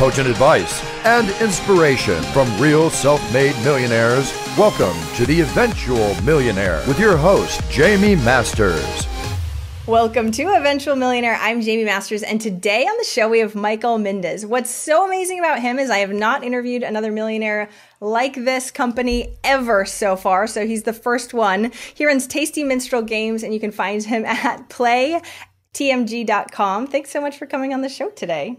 potent advice, and inspiration from real self-made millionaires. Welcome to The Eventual Millionaire with your host, Jaime Masters. Welcome to Eventual Millionaire. I'm Jaime Masters, and today on the show we have Michael Mendez. What's so amazing about him is I have not interviewed another millionaire like this company ever so far, so he's the first one. He runs Tasty Minstrel Games, and you can find him at playtmg.com. Thanks so much for coming on the show today.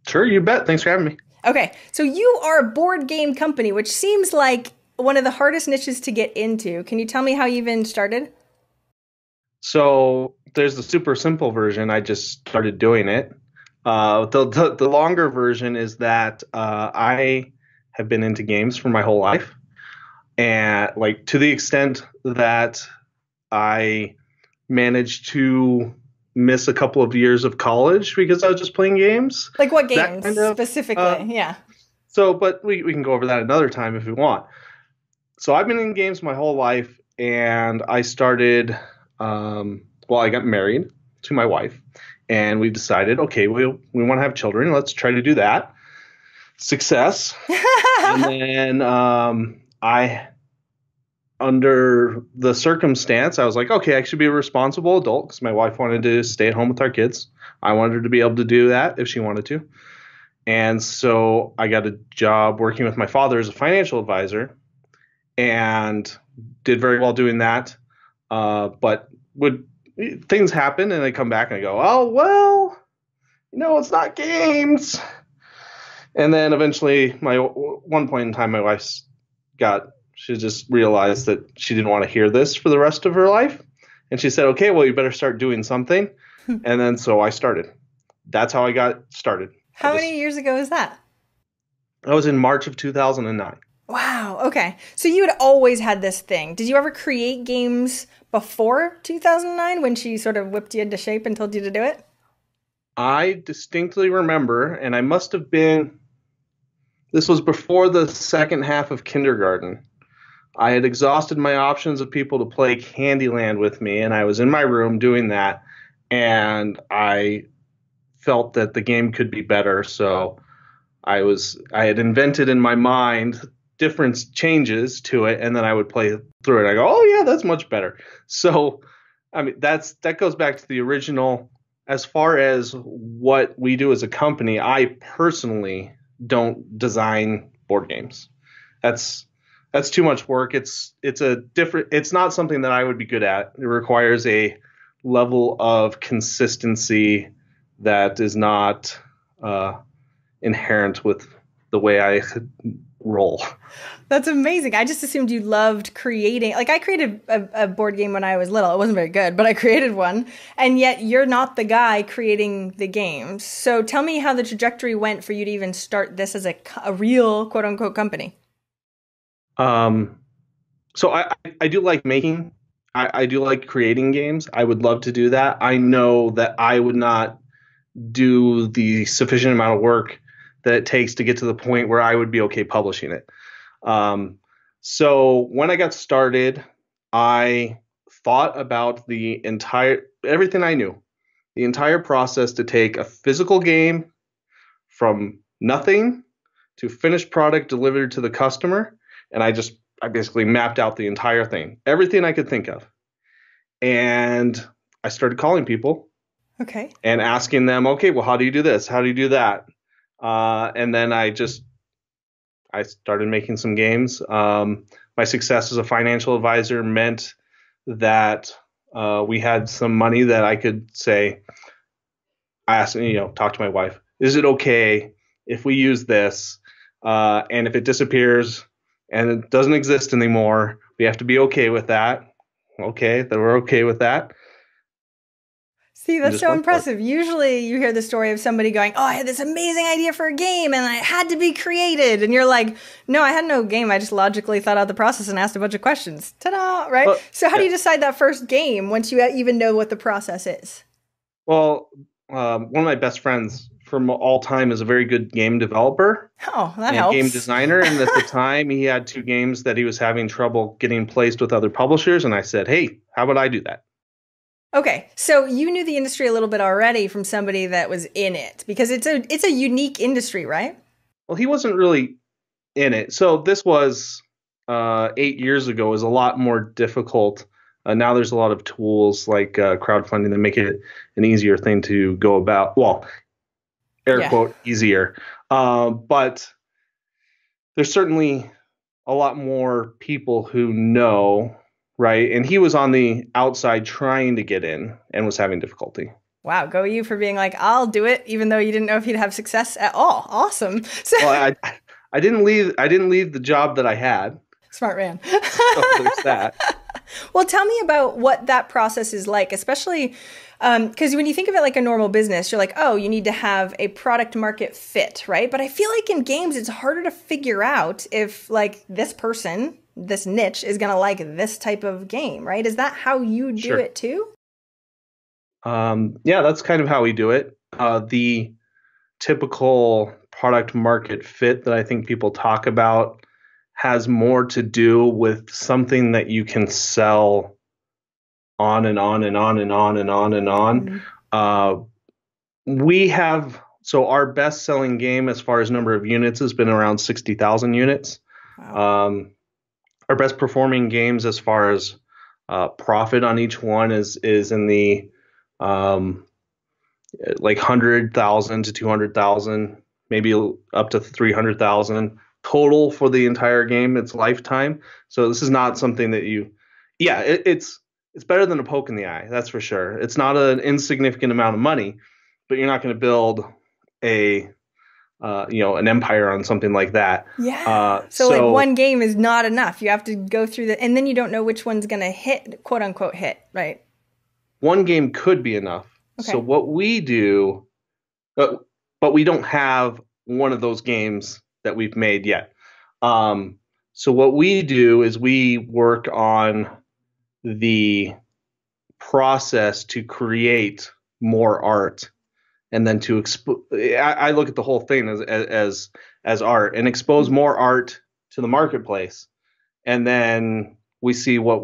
Sure, you bet. Thanks for having me. Okay, so you are a board game company, which seems like one of the hardest niches to get into. Can you tell me how you even started? So there's the super simple version. I just started doing it. The longer version is that I have been into games for my whole life, and like to the extent that I managed to miss a couple of years of college because I was just playing games. Like what games specifically? Yeah. So, but we can go over that another time if we want. So I've been in games my whole life, and I started. I got married to my wife, and we decided, okay, we want to have children. Let's try to do that. Success. And then under the circumstance, I was like, okay, I should be a responsible adult because my wife wanted to stay at home with our kids. I wanted her to be able to do that if she wanted to. And so I got a job working with my father as a financial advisor and did very well doing that. But things happen and I come back and I go, oh, well, it's not games. And then eventually one point in time, my wife she just realized that she didn't want to hear this for the rest of her life. And she said, okay, well, you better start doing something. And then so I started. That's how I got started. How many years ago was that? That was in March of 2009. Wow. Okay. So you had always had this thing. Did you ever create games before 2009 when she sort of whipped you into shape and told you to do it? I distinctly remember, and I must have been, this was before the second half of kindergarten. I had exhausted my options of people to play Candyland with me, and I was in my room doing that, and I felt that the game could be better. So I had invented in my mind different changes to it, and then I would play through it. I go, oh yeah, that's much better. So, I mean, that goes back to the original. As far as what we do as a company, I personally don't design board games. That's too much work. It's not something that I would be good at. It requires a level of consistency that is not inherent with the way I roll. That's amazing. I just assumed you loved creating. Like I created a board game when I was little. It wasn't very good, but I created one. And yet you're not the guy creating the games. So tell me how the trajectory went for you to even start this as a real quote unquote company. So I do like making. I do like creating games. I would love to do that. I know that I would not do the sufficient amount of work that it takes to get to the point where I would be okay publishing it. So when I got started, I thought about everything I knew, the entire process to take a physical game from nothing to finished product delivered to the customer. And I basically mapped out the entire thing, everything I could think of. And I started calling people. Okay. And asking them, okay, well, how do you do this? How do you do that? And then I started making some games. My success as a financial advisor meant that we had some money that I could say, talk to my wife. Is it okay if we use this? And if it disappears and it doesn't exist anymore, we have to be okay with that. Okay, then we're okay with that. See, that's so impressive. Usually you hear the story of somebody going, oh, I had this amazing idea for a game and it had to be created. And you're like, no, I had no game. I just logically thought out the process and asked a bunch of questions. Ta-da, right? So how do you decide that first game once you even know what the process is? Well, one of my best friends from all time is a very good game developer. Oh, that helps. Game designer. And at the time he had 2 games that he was having trouble getting placed with other publishers. And I said, hey, how about I do that? Okay, so you knew the industry a little bit already from somebody that was in it, because it's a unique industry, right? Well, he wasn't really in it. So this was 8 years ago. It was a lot more difficult. Now there's a lot of tools like crowdfunding that make it an easier thing to go about. Well, air quote, easier. But there's certainly a lot more people who know, right? And he was on the outside trying to get in and was having difficulty. Wow, go you for being like, I'll do it, even though you didn't know if you'd have success at all. Awesome. So well, I didn't leave the job that I had. Smart man. So there's that. Well, tell me about what that process is like, especially because when you think of it like a normal business, you're like, oh, you need to have a product market fit, right? But I feel like in games, it's harder to figure out if like this person, this niche is going to like this type of game, right? Is that how you do it too? Yeah, that's kind of how we do it. The typical product market fit that I think people talk about has more to do with something that you can sell on and on and on and on and on and on. Mm-hmm. So our best selling game as far as number of units has been around 60,000 units. Wow. Our best performing games as far as profit on each one is in the like 100,000 to 200,000, maybe up to 300,000 total for the entire game, its lifetime. So this is not something that it's better than a poke in the eye. That's for sure. It's not an insignificant amount of money, but you're not going to build an empire on something like that. Yeah. So like one game is not enough. You have to go through and then you don't know which one's going to hit, quote unquote, hit, right? One game could be enough. Okay. So what we do, but we don't have one of those games that we've made yet. So what we do is we work on the process to create more art, and then to I look at the whole thing as art, and expose more art to the marketplace, and then we see what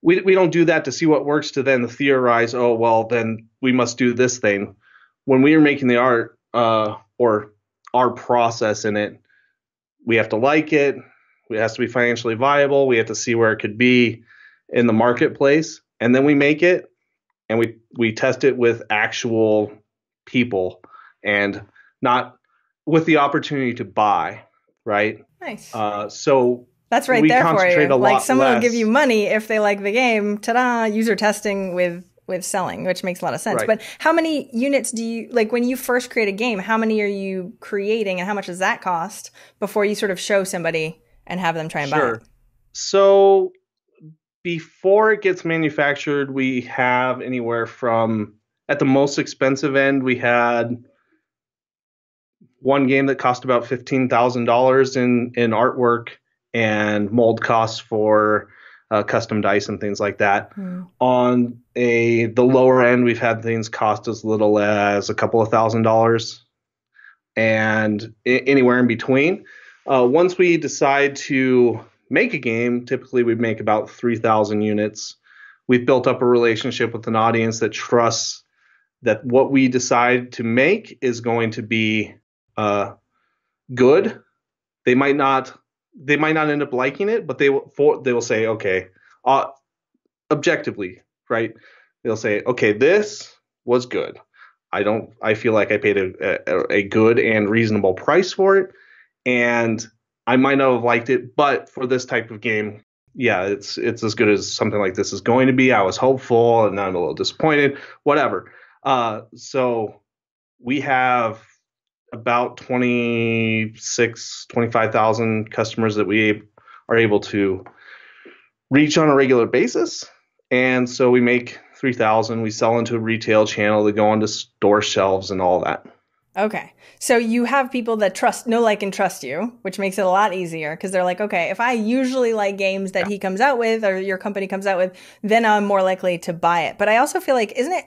we don't do that to see what works to then theorize, oh, well, then we must do this thing. When we are making the art or our process in it, we have to like it. It has to be financially viable. We have to see where it could be in the marketplace. And then we make it and we test it with actual people and not with the opportunity to buy, right? Nice. So that's right there for you. Like someone will give you money if they like the game. Ta-da! User testing with selling, which makes a lot of sense. Right. But how many units do you, like when you first create a game, how many are you creating and how much does that cost before you sort of show somebody and have them try and buy it? So before it gets manufactured, we have anywhere from, at the most expensive end, we had one game that cost about $15,000 in artwork and mold costs for custom dice and things like that. On the lower end, we've had things cost as little as a couple of $1,000s and anywhere in between. Once we decide to make a game, typically we make about 3,000 units. We've built up a relationship with an audience that trusts that what we decide to make is going to be good. They might not end up liking it, but they will say, okay, objectively, right? They'll say, okay, this was good. I feel like I paid a good and reasonable price for it, and I might not have liked it, but for this type of game, yeah, it's as good as something like this is going to be. I was hopeful, and now I'm a little disappointed. Whatever. So we have about 25,000 customers that we are able to reach on a regular basis. And so we make 3,000. We sell into a retail channel that go onto store shelves and all that. Okay. So you have people that know, like, and trust you, which makes it a lot easier because they're like, okay, if I usually like games that he comes out with or your company comes out with, then I'm more likely to buy it. But I also feel like, isn't it?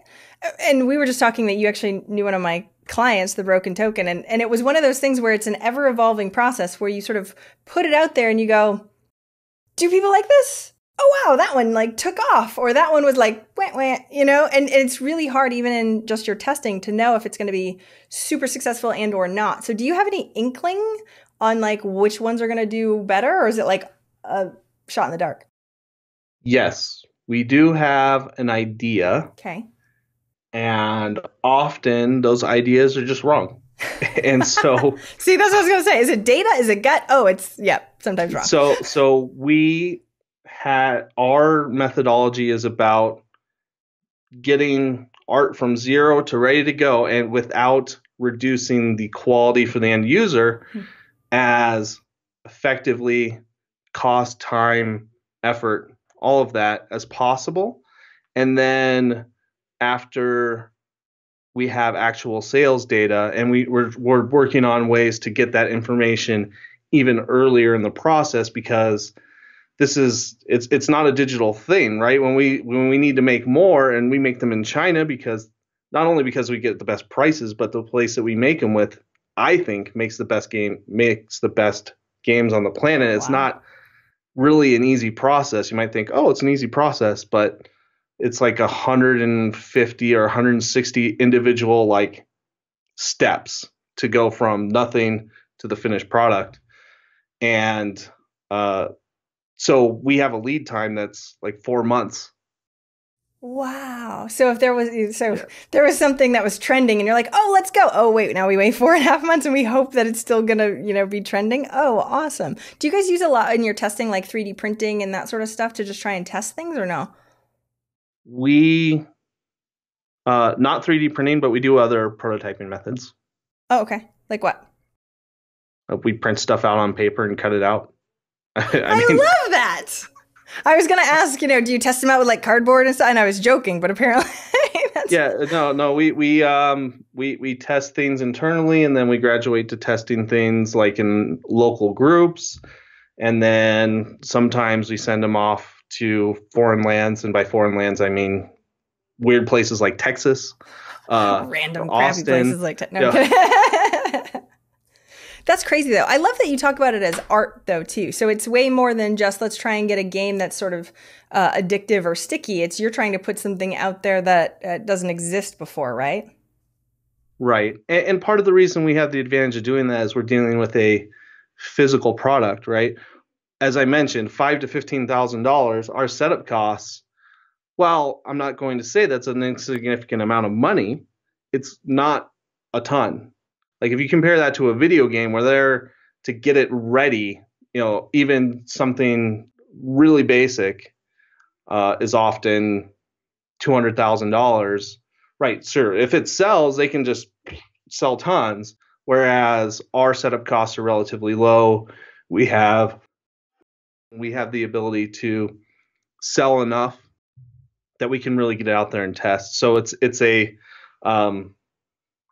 And we were just talking that you actually knew one of my clients, the Broken Token. And it was one of those things where it's an ever evolving process where you sort of put it out there and you go, do people like this? oh wow, that one like took off, or that one was like wah, wah, you know, and it's really hard even in just your testing to know if it's going to be super successful and or not. So do you have any inkling on like which ones are going to do better, or is it like a shot in the dark? Yes, we do have an idea, Okay. and often those ideas are just wrong. And so See, that's what I was going to say. Is it data? Is it gut? Oh, it's sometimes wrong. So we had, our methodology is about getting art from zero to ready to go, and without reducing the quality for the end user as effectively cost, time, effort, all of that as possible. And then after we have actual sales data, and we're working on ways to get that information even earlier in the process, because it's not a digital thing, right? When we need to make more, and we make them in China, because not only because we get the best prices, but the place that we make them with, I think, makes the best games on the planet. Wow. It's not really an easy process. You might think, oh, it's an easy process, but it's like 150 or 160 individual like steps to go from nothing to the finished product. And so we have a lead time that's like 4 months. Wow. So if there was something that was trending and you're like, oh, let's go. Oh, wait, now we wait 4.5 months and we hope that it's still going to, be trending. Oh, awesome. Do you guys use a lot in your testing, like 3D printing and that sort of stuff to just try and test things, or no? We, not 3D printing, but we do other prototyping methods. Oh, okay. Like what? We print stuff out on paper and cut it out. I mean, love that. I was going to ask, do you test them out with like cardboard and stuff? And I was joking, but apparently no. We test things internally, and then we graduate to testing things like in local groups. And then sometimes we send them off to foreign lands. And by foreign lands, I mean weird places like Texas. Random crappy places like Texas. No, That's crazy, though. I love that you talk about it as art, though, too. So it's way more than just let's try and get a game that's sort of addictive or sticky. It's you're trying to put something out there that doesn't exist before, right? Right. And part of the reason we have the advantage of doing that is we're dealing with a physical product, right? As I mentioned, $5,000 to $15,000, our setup costs, while I'm not going to say that's an insignificant amount of money, it's not a ton. Like if you compare that to a video game where they're to get it ready, even something really basic is often $200,000. Right, sure. If it sells, they can just sell tons, whereas our setup costs are relatively low. We have the ability to sell enough that we can really get it out there and test. So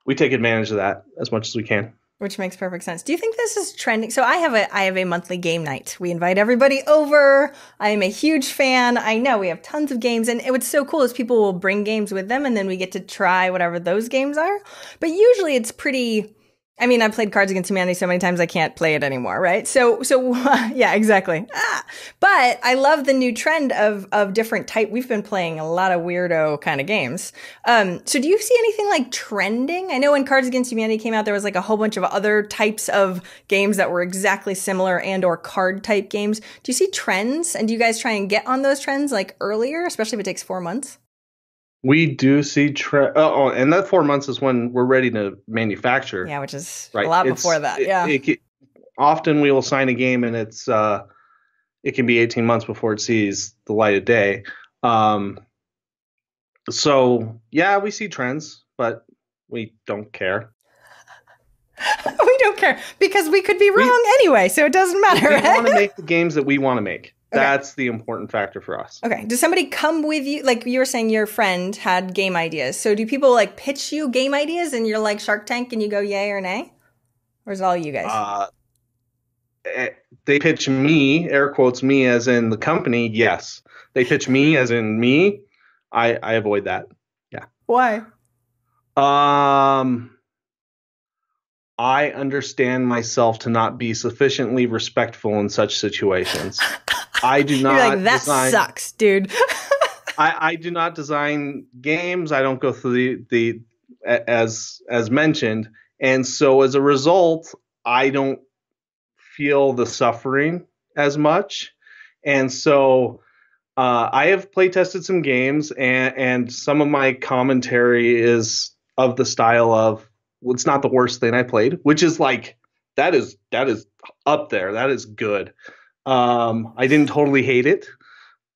we take advantage of that as much as we can. Which makes perfect sense. Do you think this is trending? So I have a monthly game night. We invite everybody over. I am a huge fan. I know we have tons of games, and what's so cool is people will bring games with them, and then we get to try whatever those games are. But usually it's pretty. I mean, I've played Cards Against Humanity so many times I can't play it anymore, right? So yeah, exactly. But I love the new trend of different type. We've been playing a lot of weirdo kind of games. So do you see anything like trending? I know when Cards Against Humanity came out, there was like a whole bunch of other types of games that were exactly similar and or card type games. Do you see trends? And do you guys try and get on those trends like earlier, especially if it takes 4 months? We do see and that 4 months is when we're ready to manufacture. Yeah, which is right. A lot before that. Yeah. Often we will sign a game and it can be 18 months before it sees the light of day. So yeah, we see trends, but we don't care. We don't care because we could be wrong anyway, so it doesn't matter. We want to make the games that we want to make. Okay. That's the important factor for us. Okay. Does somebody come with you? Like you were saying, your friend had game ideas. So do people like pitch you game ideas and you're like Shark Tank and you go yay or nay? Or is it all you guys? They pitch me, air quotes me as in the company. Yes. They pitch me as in me. I avoid that. Yeah. Why? I understand myself to not be sufficiently respectful in such situations. I do not. You're like, that sucks, dude. I do not design games. I don't go through the as mentioned, and so as a result, I don't feel the suffering as much, and so I have play tested some games, and some of my commentary is of the style of, well, it's not the worst thing I played, which is like that is up there. That is good. I didn't totally hate it.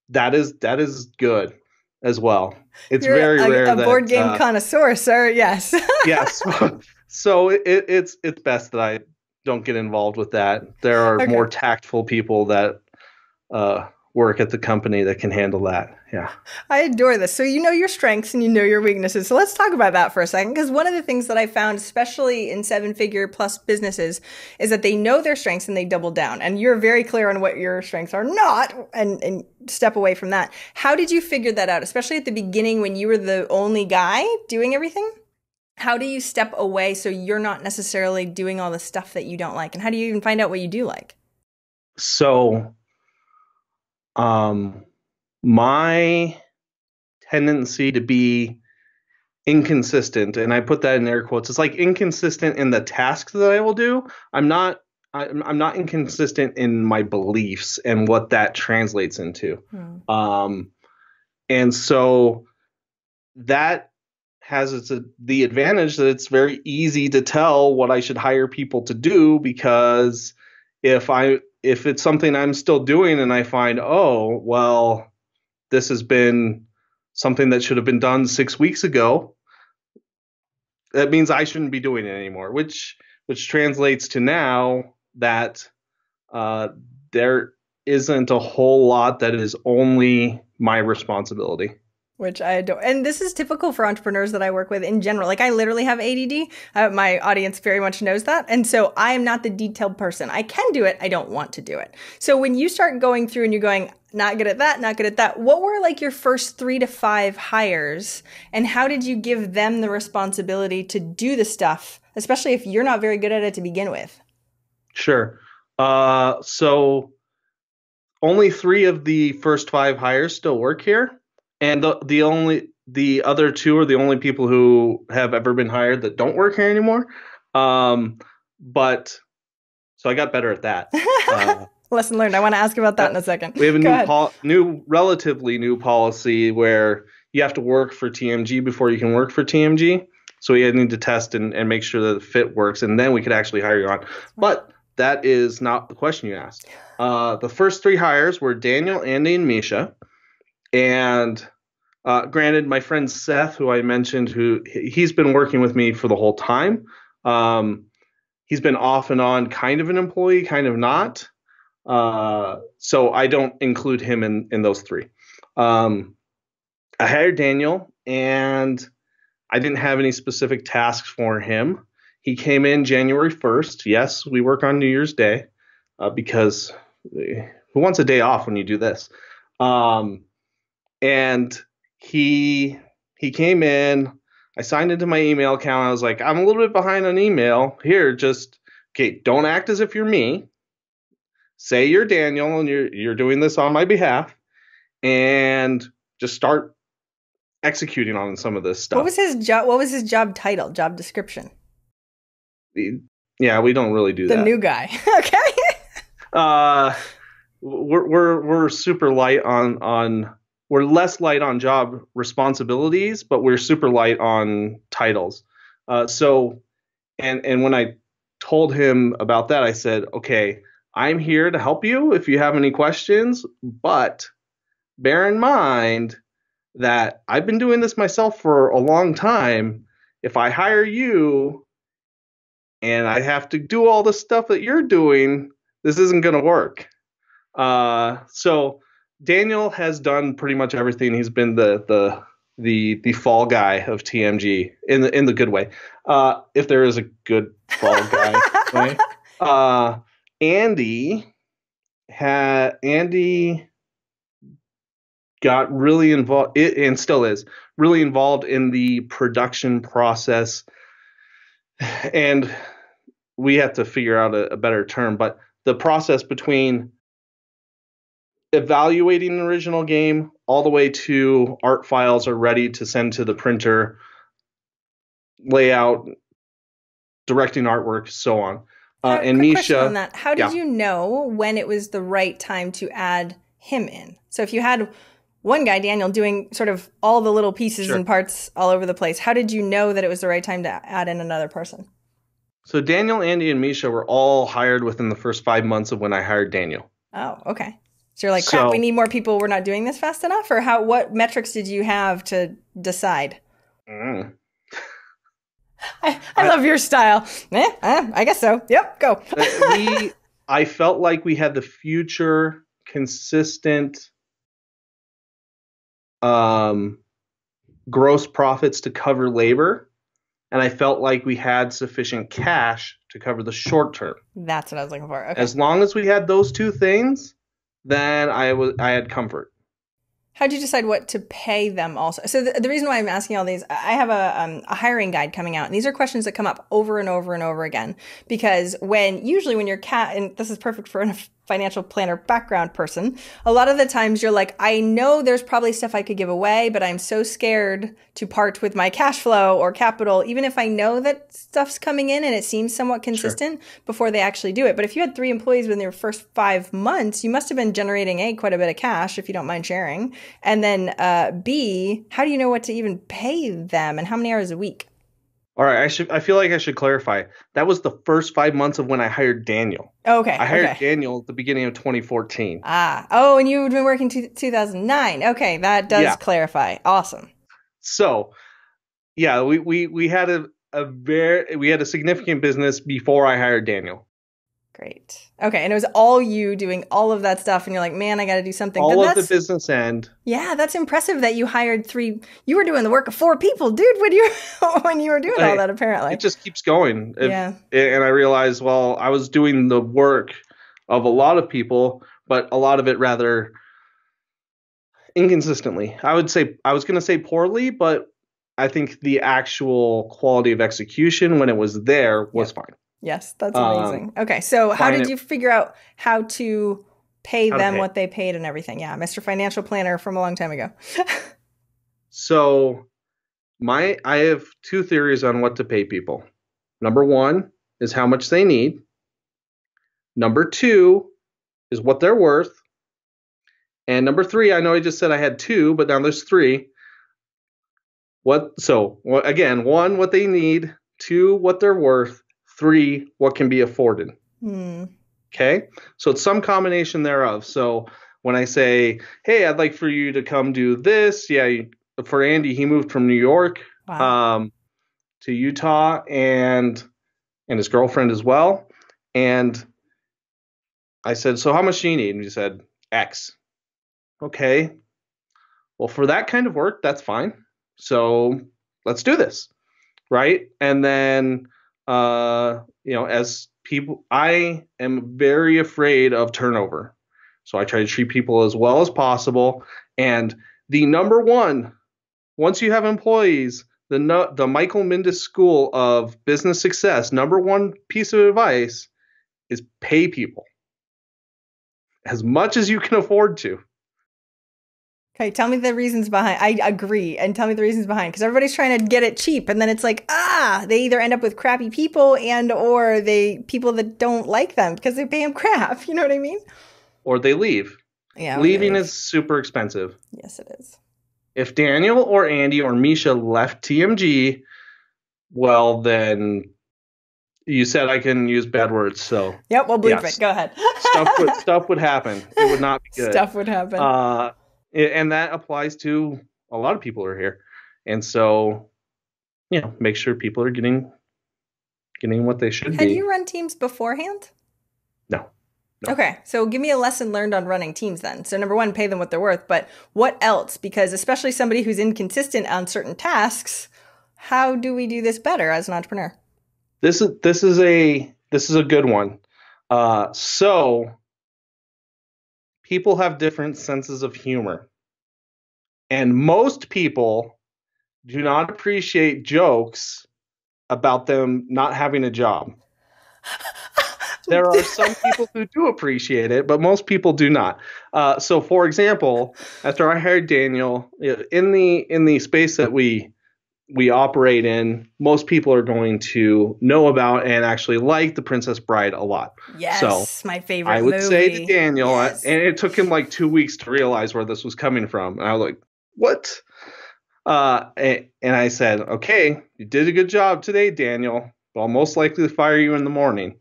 That is good as well. It's You're very rare a that board game connoisseur, sir. Yes. yes. So it's best that I don't get involved with that. There are more tactful people that work at the company that can handle that. Yeah. I adore this. So you know your strengths and you know your weaknesses. So let's talk about that for a second. Because one of the things that I found, especially in 7-figure plus businesses, is that they know their strengths and they double down. And you're very clear on what your strengths are not, and step away from that. How did you figure that out? Especially at the beginning when you were the only guy doing everything? How do you step away so you're not necessarily doing all the stuff that you don't like? And how do you even find out what you do like? So, my tendency to be inconsistent, and I put that in air quotes, it's like inconsistent in the tasks that I will do. I'm not inconsistent in my beliefs and what that translates into. And so that has the advantage that it's very easy to tell what I should hire people to do, because if it's something I'm still doing and I find, oh, well, this has been something that should have been done 6 weeks ago, that means I shouldn't be doing it anymore, which translates to now that there isn't a whole lot that is only my responsibility. Which I adore. And this is typical for entrepreneurs that I work with in general. Like I literally have ADD. My audience very much knows that. And so I am not the detailed person. I can do it. I don't want to do it. So when you start going through and you're going, not good at that, not good at that, what were like your first 3 to 5 hires? And how did you give them the responsibility to do the stuff, especially if you're not very good at it to begin with? Sure. So only 3 of the first 5 hires still work here. And the other 2 are the only people who have ever been hired that don't work here anymore. But so I got better at that. Lesson learned. I want to ask about that in a second. We have a relatively new policy where you have to work for TMG before you can work for TMG. So we need to test and make sure that the fit works, and then we could actually hire you on. But that is not the question you asked. The first 3 hires were Daniel, Andy, and Misha. And granted, my friend Seth, who I mentioned, he's been working with me for the whole time. He's been off and on, kind of an employee, kind of not. So I don't include him in those 3. I hired Daniel, and I didn't have any specific tasks for him. He came in January 1st. Yes, we work on New Year's Day because who wants a day off when you do this? And he came in. I signed into my email account. I was like, I'm a little bit behind on email. Here, don't act as if you're me. Say you're Daniel and you're doing this on my behalf, and just start executing on some of this stuff. What was his job? What was his job title? Job description? Yeah, we don't really do that. The new guy. Okay. We're super light on. We're less light on job responsibilities, but we're super light on titles. So when I told him about that, I said, okay, I'm here to help you if you have any questions, but bear in mind that I've been doing this myself for a long time. If I hire you and I have to do all the stuff that you're doing, this isn't going to work. So Daniel has done pretty much everything. He's been the fall guy of TMG in the good way. If there is a good fall guy way. Andy got really involved, and still is really involved in the production process. And we have to figure out a better term, but the process between evaluating an original game all the way to art files are ready to send to the printer, layout, directing artwork, so on. And quick Misha, question on that. How did yeah. you know when it was the right time to add him in? So if you had one guy, Daniel, doing sort of all the little pieces Sure. and parts all over the place, how did you know that it was the right time to add in another person? So Daniel, Andy, and Misha were all hired within the first 5 months of when I hired Daniel. Oh, okay. So you're like, crap, we need more people. We're not doing this fast enough? Or what metrics did you have to decide? I love your style. I guess so. Yep, go. I felt like we had the future consistent gross profits to cover labor, and I felt like we had sufficient cash to cover the short term. That's what I was looking for. Okay. As long as we had those two things, then I had comfort. How'd you decide what to pay them also? So the reason why I'm asking all these, I have a hiring guide coming out, and these are questions that come up over and over and over again. Because usually when you're and this is perfect for a financial planner background person, a lot of the times you're like, I know there's probably stuff I could give away, but I'm so scared to part with my cash flow or capital, even if I know that stuff's coming in and it seems somewhat consistent before they actually do it. But if you had 3 employees within your first 5 months, you must have been generating A, quite a bit of cash, if you don't mind sharing. And then B, how do you know what to even pay them and how many hours a week? All right, I feel like I should clarify. That was the first 5 months of when I hired Daniel. Okay. I hired Daniel at the beginning of 2014. Oh, and you've been working 2009. Okay, that does clarify. Awesome. So, yeah, we had a significant business before I hired Daniel. Great. Okay, and it was all you doing all of that stuff, and you're like, man, I got to do something. All of the business end. Yeah, that's impressive that you hired 3. You were doing the work of 4 people, dude, when you were doing all that, apparently. It just keeps going. Yeah. And I realized, well, I was doing the work of a lot of people, but a lot of it rather inconsistently. I was going to say poorly, but I think the actual quality of execution when it was there was fine. Yes, that's amazing. Okay, so how did you figure out how to pay them what they paid and everything? Yeah, Mr. Financial Planner from a long time ago. So I have 2 theories on what to pay people. Number 1 is how much they need. Number 2 is what they're worth. And number 3, I know I just said I had 2, but now there's 3. Again, 1, what they need. 2, what they're worth. 3, what can be afforded. Okay? So it's some combination thereof. So when I say, hey, I'd like for you to come do this. Yeah, for Andy, he moved from New York to Utah and his girlfriend as well. And I said, so how much do you need? And he said, X. Okay. Well, for that kind of work, that's fine. So let's do this. Right? And then as people, I am very afraid of turnover. So I try to treat people as well as possible. And the number 1, once you have employees, the Michael Mindus School of Business Success, number 1 piece of advice is pay people as much as you can afford to. Okay, tell me the reasons behind. I agree, and tell me the reasons behind, because everybody's trying to get it cheap, and then it's like, they either end up with crappy people or people that don't like them because they pay them crap. You know what I mean? Or they leave. Yeah, leaving is super expensive. Yes, it is. If Daniel or Andy or Misha left TMG, well, then you said I can use bad words, so yep, we'll bleep it. Go ahead. stuff would happen. It would not be good. Stuff would happen. And that applies to a lot of people who are here. And so, make sure people are getting what they should be. Had you run teams beforehand? No. Okay, so give me a lesson learned on running teams then. So number 1, pay them what they're worth, but what else? Because especially somebody who's inconsistent on certain tasks, how do we do this better as an entrepreneur? This is a good one. So people have different senses of humor. And most people do not appreciate jokes about them not having a job. There are some people who do appreciate it, but most people do not. So, for example, after I hired Daniel, in the space that we operate in, most people are going to know about and actually like The Princess Bride a lot. Yes, so my favorite I would movie. say to Daniel, Yes. and it took him like 2 weeks to realize where this was coming from. And I was like, what? And I said, okay, you did a good job today, Daniel, but I'll most likely fire you in the morning.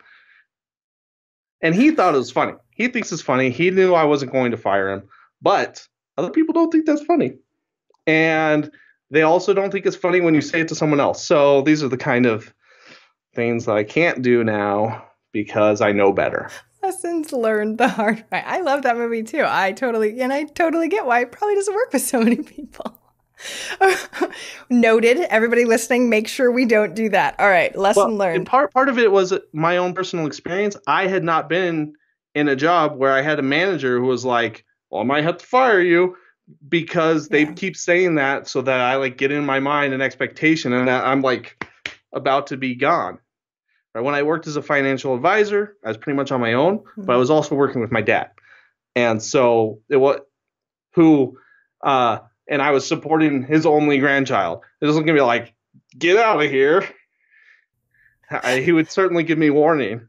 And he thought it was funny. He thinks it's funny. He knew I wasn't going to fire him, but other people don't think that's funny. And they also don't think it's funny when you say it to someone else. So these are the kind of things that I can't do now because I know better. Lessons learned the hard way. I love that movie too. I totally get why it probably doesn't work with so many people. Noted. Everybody listening, make sure we don't do that. All right, lesson learned. Part of it was my own personal experience. I had not been in a job where I had a manager who was like, well, I might have to fire you because they keep saying that, so that I like get in my mind an expectation and that I'm like about to be gone. Right? When I worked as a financial advisor, I was pretty much on my own, but I was also working with my dad. And so it was and I was supporting his only grandchild. It wasn't going to be like, get out of here. He would certainly give me warning.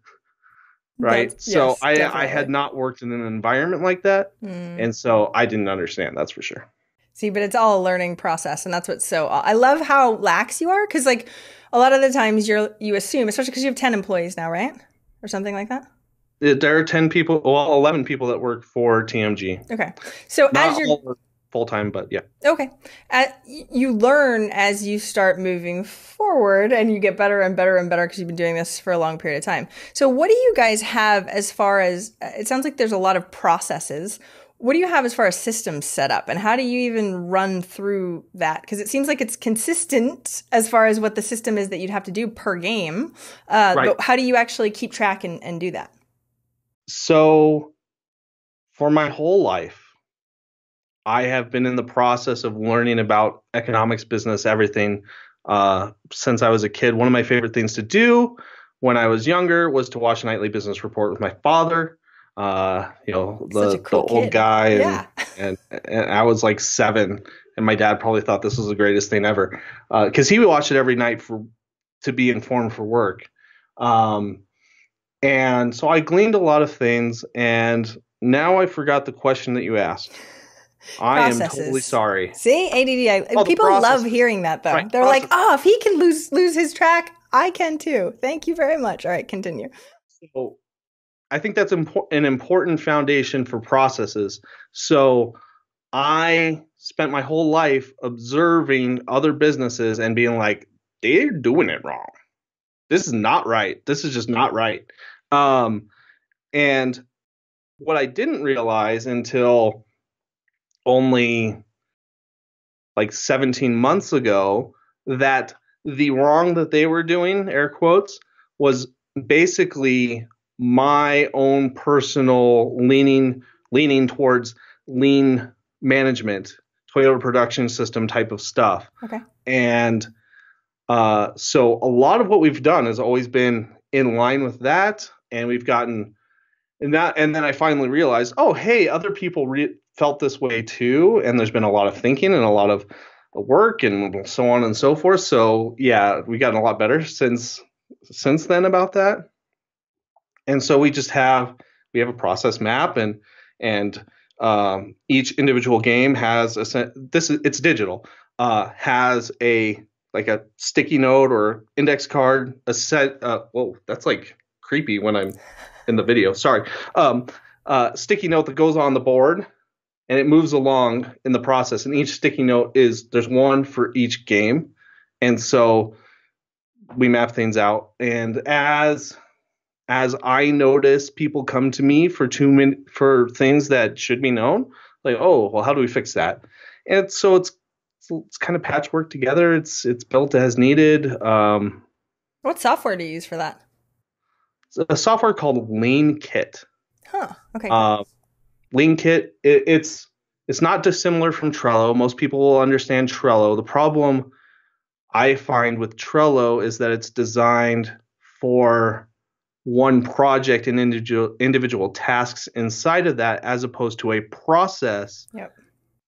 Right. So I had not worked in an environment like that. And so I didn't understand. That's for sure. See, but it's all a learning process. And that's what's I love how lax you are. Because like a lot of the times you assume, especially because you have 10 employees now, right? Or something like that. There are 10 people, 11 people that work for TMG. Okay. So not all full-time, but yeah. Okay. You learn as you start moving forward and you get better and better and better because you've been doing this for a long period of time. So what do you guys have as far as, it sounds like there's a lot of processes. What do you have as far as systems set up and how do you even run through that? Because it seems like it's consistent as far as what the system is that you'd have to do per game. Right. But how do you actually keep track and do that? So for my whole life, I have been in the process of learning about economics, business, everything since I was a kid. One of my favorite things to do when I was younger was to watch Nightly Business Report with my father. The old guy, and I was like 7, and my dad probably thought this was the greatest thing ever because he would watch it every night to be informed for work. And so I gleaned a lot of things, and now I forgot the question that you asked. I am totally sorry. See, ADD. People love hearing that, though. Right, they're like, oh, if he can lose his track, I can too. Thank you very much. All right, continue. So I think that's an important foundation for processes. So I spent my whole life observing other businesses and being like, they're doing it wrong. This is not right. This is just not right. And what I didn't realize until only like 17 months ago, that the wrong that they were doing, air quotes, was basically my own personal leaning towards lean management, Toyota production system type of stuff. Okay. And so a lot of what we've done has always been in line with that. And we've gotten and then I finally realized, oh, hey, other people felt this way too. And there's been a lot of thinking and a lot of work and so on and so forth. So yeah, we've gotten a lot better since then about that. And so we have a process map and each individual game has it's digital, has a sticky note or index card, a set. Whoa, that's like creepy when I'm in the video. Sorry. Sticky note that goes on the board and it moves along in the process. And each sticky note there's one for each game. And so we map things out. And as I notice people come to me for things that should be known, like, oh, well, how do we fix that? And so it's kind of patchwork together. It's built as needed. What software do you use for that? It's a software called Lean Kit. Huh. Okay. Lean Kit. It's not dissimilar from Trello. Most people will understand Trello. The problem I find with Trello is that it's designed for one project and individual tasks inside of that, as opposed to a process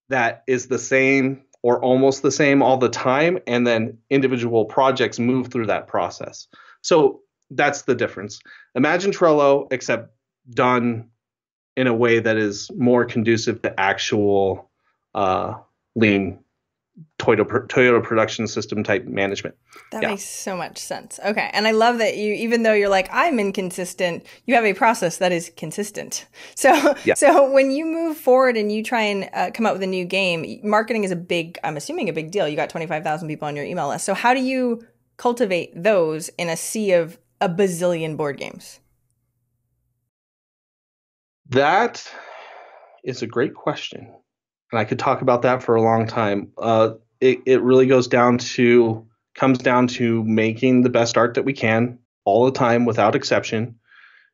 that is the same or almost the same all the time, and then individual projects move through that process. So that's the difference. Imagine Trello, except done in a way that is more conducive to actual lean Toyota production system type management. That makes so much sense. Okay. And I love that you, even though you're like, I'm inconsistent, you have a process that is consistent. So, so when you move forward and you try and come up with a new game, marketing is I'm assuming a big deal. You got 25,000 people on your email list. So how do you cultivate those in a sea of a bazillion board games? That is a great question. And I could talk about that for a long time. It really comes down to making the best art that we can all the time without exception.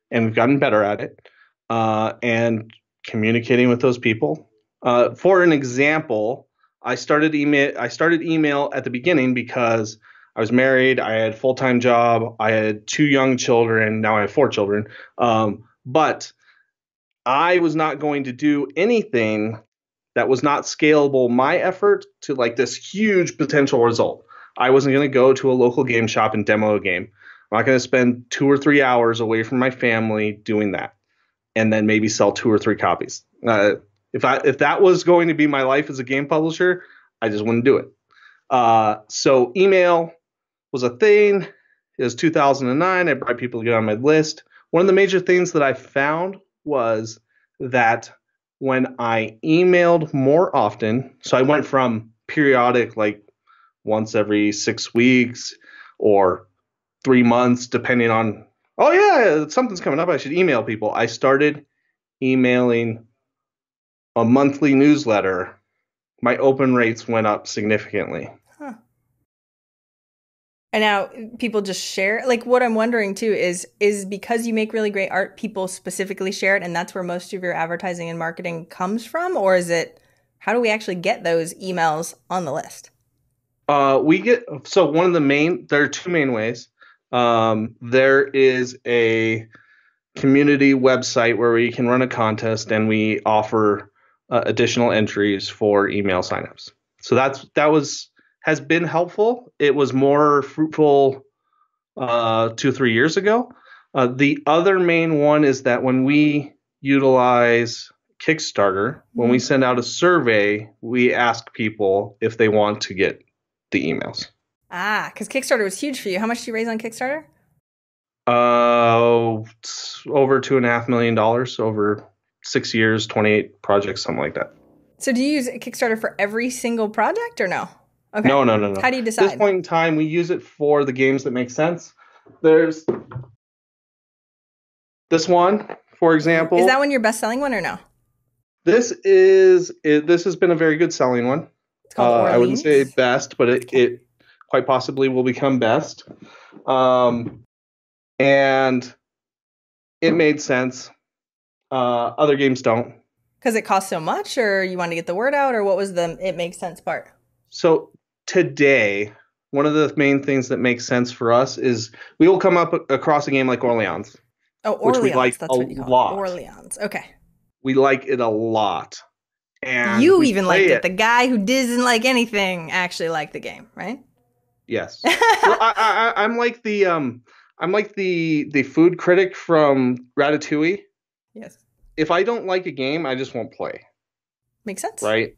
And we've gotten better at it. And communicating with those people. For an example, I started email at the beginning because I was married. I had a full-time job. I had 2 young children. Now I have 4 children. But I was not going to do anything that was not scalable my effort to like this huge potential result. I wasn't going to go to a local game shop and demo a game. I'm not going to spend 2 or 3 hours away from my family doing that and then maybe sell 2 or 3 copies. If that was going to be my life as a game publisher, I just wouldn't do it. So email was a thing. It was 2009. I brought people to get on my list. One of the major things that I found was that when I emailed more often, so I went from periodic, like once every 6 weeks or 3 months, depending on, oh yeah, something's coming up, I should email people. I started emailing a monthly newsletter. My open rates went up significantly. Huh. And now people just share. Like what I'm wondering too is because you make really great art, people specifically share it and that's where most of your advertising and marketing comes from? Or is it, how do we actually get those emails on the list? There are 2 main ways. There is a community website where we can run a contest and we offer additional entries for email signups. So has been helpful. It was more fruitful 2 or 3 years ago. The other main one is that when we utilize Kickstarter, when we send out a survey, we ask people if they want to get the emails. Because Kickstarter was huge for you. How much did you raise on Kickstarter? Over $2.5 million over 6 years, 28 projects, something like that. So do you use Kickstarter for every single project or no? Okay. No. How do you decide? At this point in time, we use it for the games that make sense. There's this one, for example. Is that one your best-selling one or no? This has been a very good selling one. It's called Orleans. I wouldn't say best, but it quite possibly will become best. And it made sense. Other games don't. Because it costs so much, or you want to get the word out, or what was the it makes sense part? So today, one of the main things that makes sense for us is we will come up across a game like Orleans. Oh, Orleans. Which we like that's what you call lot. It. Orleans. Okay. We like it a lot. And you even liked it. The guy who doesn't like anything actually liked the game, right? Yes. Well, I'm like the food critic from Ratatouille. Yes. If I don't like a game, I just won't play. Makes sense. Right?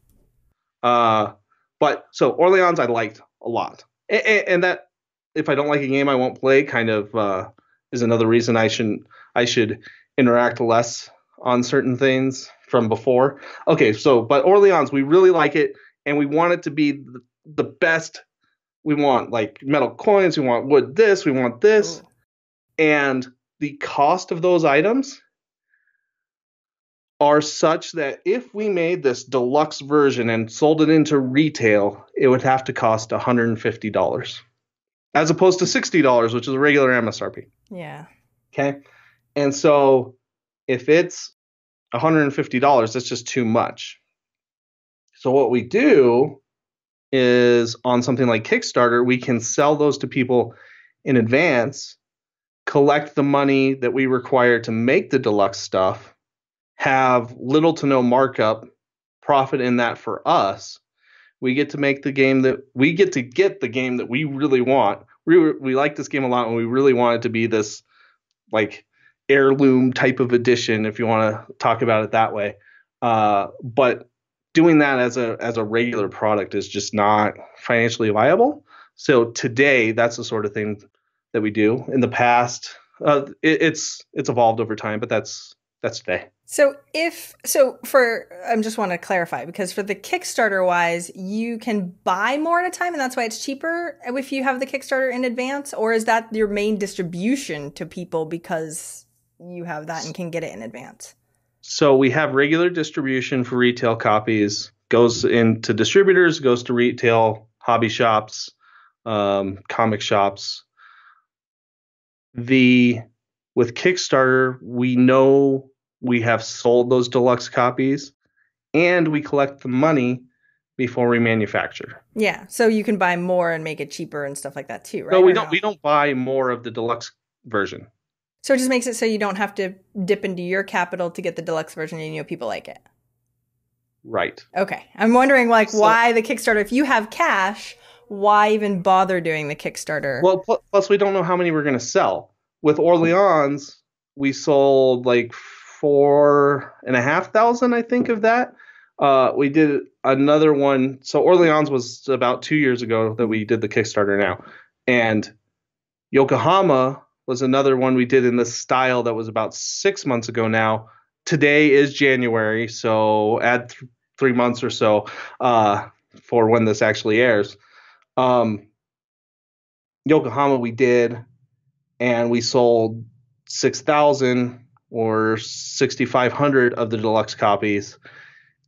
But so Orleans I liked a lot. And that if I don't like a game, I won't play kind of is another reason I should interact less on certain things from before. Okay, so but Orleans, we really like it and we want it to be the best. We want like metal coins, we want wood this, we want this. Ooh. And the cost of those items are such that if we made this deluxe version and sold it into retail, it would have to cost $150 as opposed to $60, which is a regular MSRP. Yeah. Okay. And so if it's $150, that's just too much. So what we do is on something like Kickstarter, we can sell those to people in advance collect the money that we require to make the deluxe stuff, have little to no markup, profit in that for us. We get to make the game that we get to get the game that we really want. We like this game a lot, and we really want it to be this like heirloom type of edition, if you want to talk about it that way. But doing that as a regular product is just not financially viable. So today, that's the sort of thing that we do. In the past, it's evolved over time, but that's today. So I just want to clarify, because for the Kickstarter wise, you can buy more at a time, and that's why it's cheaper if you have the Kickstarter in advance, or is that your main distribution to people because you have that and can get it in advance? So we have regular distribution for retail copies, goes into distributors, goes to retail, hobby shops, comic shops. With Kickstarter, we know we have sold those deluxe copies, and we collect the money before we manufacture. Yeah, so you can buy more and make it cheaper and stuff like that too, right? No, we don't buy more of the deluxe version. So it just makes it so you don't have to dip into your capital to get the deluxe version, and you know people like it. Right. Okay. I'm wondering why the Kickstarter, if you have cash, why even bother doing the Kickstarter? Well, plus we don't know how many we're going to sell. With Orleans, we sold like 4,500, I think, of that. We did another one. So Orleans was about 2 years ago that we did the Kickstarter now. And Yokohama was another one we did in this style that was about 6 months ago now. Today is January, so add 3 months or so for when this actually airs. Yokohama we did, and we sold 6,000 or 6,500 of the deluxe copies.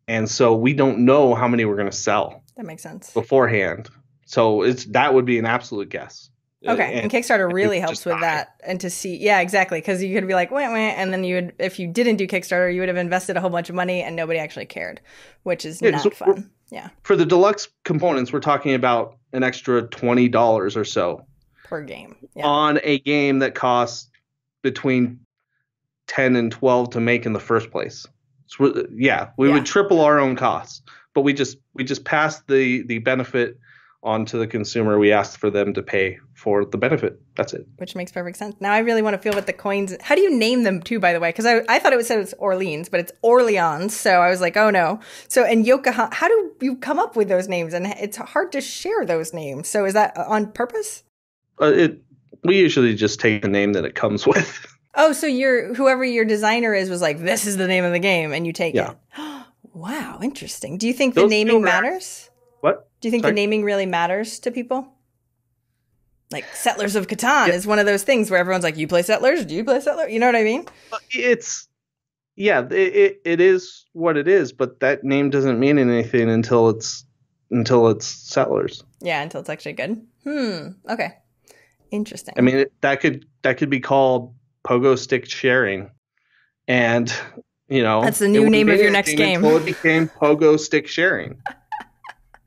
And so we don't know how many we're going to sell. That makes sense. Beforehand. So that would be an absolute guess. Okay, and Kickstarter really helps with that, and to see, yeah, exactly, because you could be like, wah, wah, and then if you didn't do Kickstarter, you would have invested a whole bunch of money and nobody actually cared, which is not fun. Yeah. For the deluxe components, we're talking about an extra $20 or so per game on a game that costs between 10 and 12 to make in the first place. So, we would triple our own costs, but we just pass the benefit on to the consumer. We asked for them to pay for the benefit. That's it. Which makes perfect sense. Now I really want to feel what the coins. How do you name them too, by the way? Because I thought it was Orleans, but it's Orleans. So I was like, oh no. So and Yokohama. How do you come up with those names? And it's hard to share those names. So is that on purpose? We usually just take the name that it comes with. Oh, so whoever your designer was like, this is the name of the game, and you take it. Wow, interesting. Do you think the naming matters? What? Do you think the naming really matters to people? Like Settlers of Catan is one of those things where everyone's like, you play Settlers? Do you play Settlers? You know what I mean? It is what it is, but that name doesn't mean anything until it's Settlers. Yeah, until it's actually good. Okay. Interesting. I mean, that could be called Pogo Stick Sharing. And, that's the new name of your next game. Until it became Pogo Stick Sharing.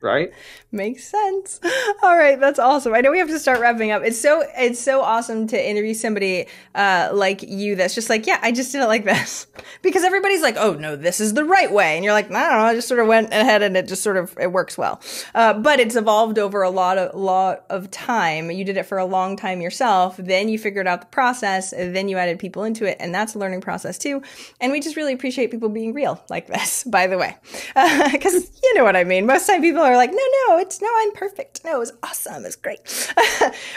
Right? Makes sense. All right, that's awesome. I know we have to start wrapping up. It's so awesome to interview somebody like you that's just like, yeah, I just did it like this. Because everybody's like, oh no, this is the right way. And you're like, no, I just sort of went ahead and it works well. But it's evolved over a lot of time. You did it for a long time yourself. Then you figured out the process. Then you added people into it. And that's a learning process too. And we just really appreciate people being real like this, by the way. Because you know what I mean. Most time people are like, no, I'm perfect. No, it was awesome. It was great.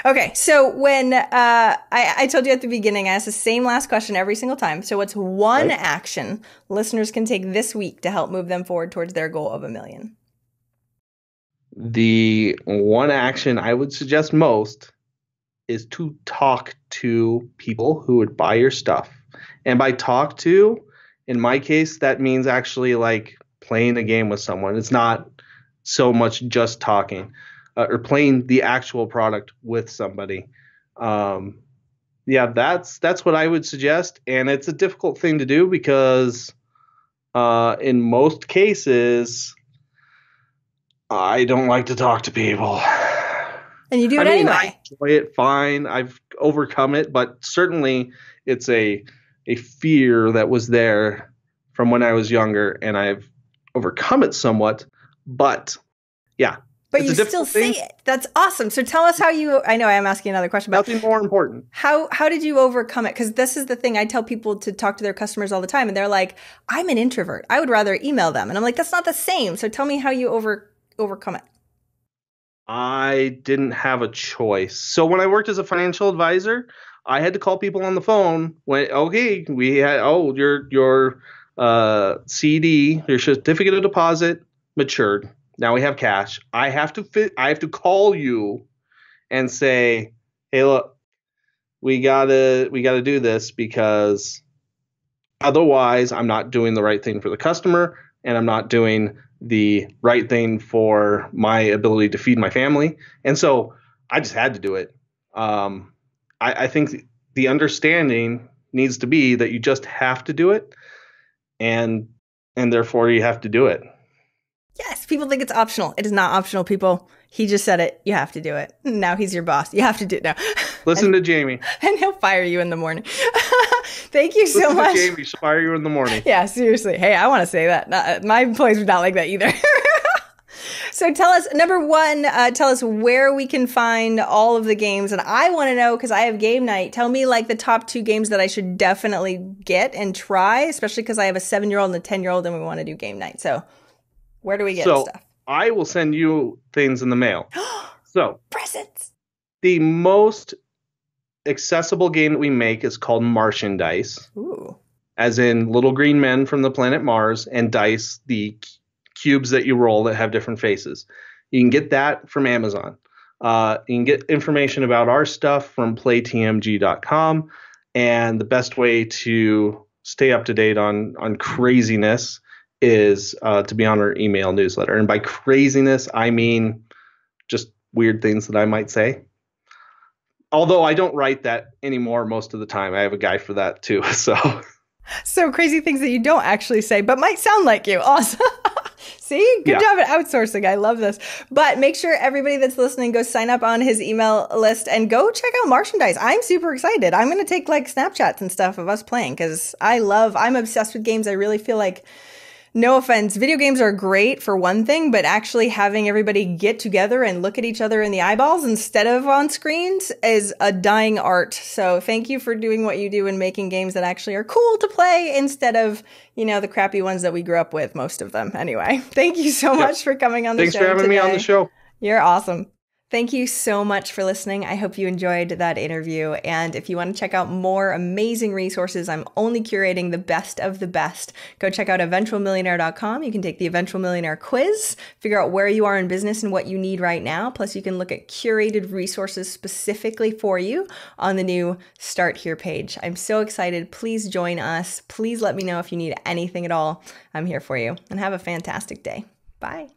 Okay. So when, I told you at the beginning, I asked the same last question every single time. So what's one action listeners can take this week to help move them forward towards their goal of 1 million? The one action I would suggest most is to talk to people who would buy your stuff. And by talk to, in my case, that means actually like playing a game with someone. It's not so much just talking or playing the actual product with somebody. That's what I would suggest. And it's a difficult thing to do because in most cases, I don't like to talk to people. And you do it I mean, anyway. I enjoy it fine. I've overcome it, but certainly it's a fear that was there from when I was younger, and I've overcome it somewhat. But yeah, But it's you a difficult still say thing. it. That's awesome. So tell us how you, I know I'm asking another question, but Nothing more important. how did you overcome it? Because this is the thing I tell people to talk to their customers all the time. And they're like, I'm an introvert. I would rather email them. And I'm like, that's not the same. So tell me how you overcome it. I didn't have a choice. So when I worked as a financial advisor, I had to call people on the phone when, okay, we had, your CD, your certificate of deposit matured. Now we have cash. I have to call you and say, hey, look, we gotta do this, because otherwise I'm not doing the right thing for the customer, and I'm not doing the right thing for my ability to feed my family. And so I just had to do it. I think the understanding needs to be that you just have to do it, and therefore you have to do it. Yes, people think it's optional. It is not optional, people. He just said it. You have to do it. Now he's your boss. You have to do it now. Listen to Jamie. And he'll fire you in the morning. Thank you so Listen much. to Jamie. She'll fire you in the morning. Yeah, seriously. Hey, I want to say that. My employees would not like that either. So tell us, number one, tell us where we can find all of the games. And I want to know, because I have game night, tell me like the top 2 games that I should definitely get and try, especially because I have a 7-year-old and a 10-year-old and we want to do game night. So where do we get stuff? I will send you things in the mail. So presents. The most accessible game that we make is called Martian Dice. Ooh. As in little green men from the planet Mars, and dice, the cubes that you roll that have different faces. You can get that from Amazon. You can get information about our stuff from playtmg.com. And the best way to stay up to date on craziness is to be on our email newsletter. And by craziness, I mean just weird things that I might say. Although I don't write that anymore most of the time. I have a guy for that too. So crazy things that you don't actually say, but might sound like you. Awesome. See, good job at outsourcing. I love this. But make sure everybody that's listening goes sign up on his email list and go check out Martian Dice. I'm super excited. I'm going to take like Snapchats and stuff of us playing, because I'm obsessed with games. I really feel like, no offense, video games are great for one thing, but actually having everybody get together and look at each other in the eyeballs instead of on screens is a dying art. So thank you for doing what you do and making games that actually are cool to play instead of, the crappy ones that we grew up with, most of them. Anyway, thank you so much for coming on the show today. Thanks for having me on the show. You're awesome. Thank you so much for listening. I hope you enjoyed that interview. And if you want to check out more amazing resources, I'm only curating the best of the best. Go check out eventualmillionaire.com. You can take the Eventual Millionaire quiz, figure out where you are in business and what you need right now. Plus, you can look at curated resources specifically for you on the new Start Here page. I'm so excited. Please join us. Please let me know if you need anything at all. I'm here for you. And have a fantastic day. Bye.